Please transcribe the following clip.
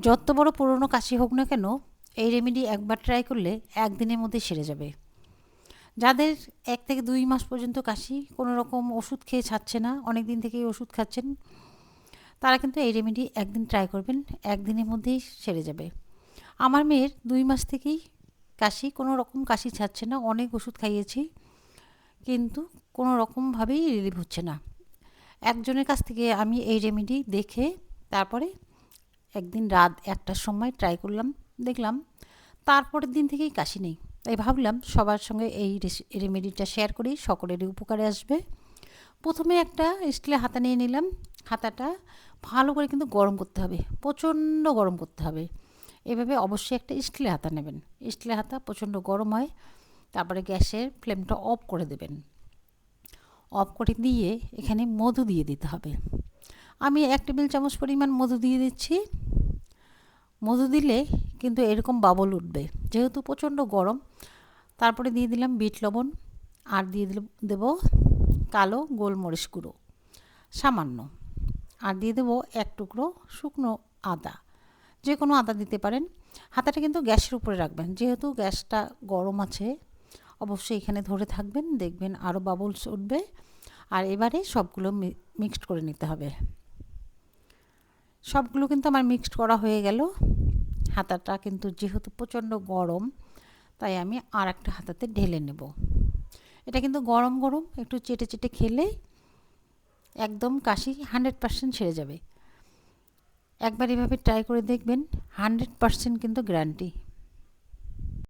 যত বড় পুরনো কাশি হোক না কেন, এই রেমেডি একবার ট্রাই করলে একদিনের মধ্যে সেরে যাবে। যাদের 1 থেকে 2 মাস পর্যন্ত কাশি, কোনো রকম ওষুধ খেয়ে ছাড়ছে না, অনেক দিন থেকেই ওষুধ খাচ্ছেন, তারা কিন্তু এই রেমেডি একদিন ট্রাই করবেন, একদিনের মধ্যেই সেরে যাবে। আমার মেয়ের 2 মাস থেকেই কাশি, কোনো রকম কাশি ছাড়ছে না, অনেক ওষুধ খাইয়েছি, কিন্তু কোনো রকমভাবেই রিলিভ হচ্ছে না। একজনের কাছ থেকে আমি এই রেমেডি দেখে তারপরে একদিন রাত 1টার সময় ট্রাই করলাম, দেখলাম তারপরের দিন থেকেই কাশি নেই। তাই ভাবলাম সবার সঙ্গে এই রেমেডিটা শেয়ার করি, সকলেরই উপকারে আসবে। প্রথমে একটা স্টিলের হাতা নিয়ে নিলাম। হাতাটা ভালো করে কিন্তু গরম করতে হবে, প্রচণ্ড গরম করতে হবে। এভাবে অবশ্যই একটা স্টিলের হাতা নেবেন। স্টিলের হাতা প্রচণ্ড গরম হয়, তারপরে গ্যাসের ফ্লেমটা অফ করে দেবেন। অফ করে দিয়ে এখানে মধু দিয়ে দিতে হবে। আমি 1 টেবিল চামচ পরিমাণ মধু দিয়ে দিচ্ছি। মধু দিলে কিন্তু এরকম বাবল উঠবে, যেহেতু প্রচণ্ড গরম। তারপরে দিয়ে দিলাম বিট লবণ, আর দিয়ে দেব কালো গোলমরিচ গুঁড়ো সামান্য, আর দিয়ে দেবো 1 টুকরো শুকনো আদা, যে কোনো আদা দিতে পারেন। হাতাটা কিন্তু গ্যাসের উপরে রাখবেন, যেহেতু গ্যাসটা গরম আছে। অবশ্যই এখানে ধরে থাকবেন, দেখবেন আরও বাবলস উঠবে। আর এবারে সবগুলো মিক্সড করে নিতে হবে। সবগুলো কিন্তু আমার মিক্সড করা হয়ে গেল। হাতাটা কিন্তু যেহেতু প্রচণ্ড গরম, তাই আমি আর একটা হাতাতে ঢেলে নেব। এটা কিন্তু গরম গরম একটু চেটে চেটে খেলে একদম কাশি 100% সেরে যাবে। একবার এভাবে ট্রাই করে দেখবেন, 100% কিন্তু গ্যারান্টি।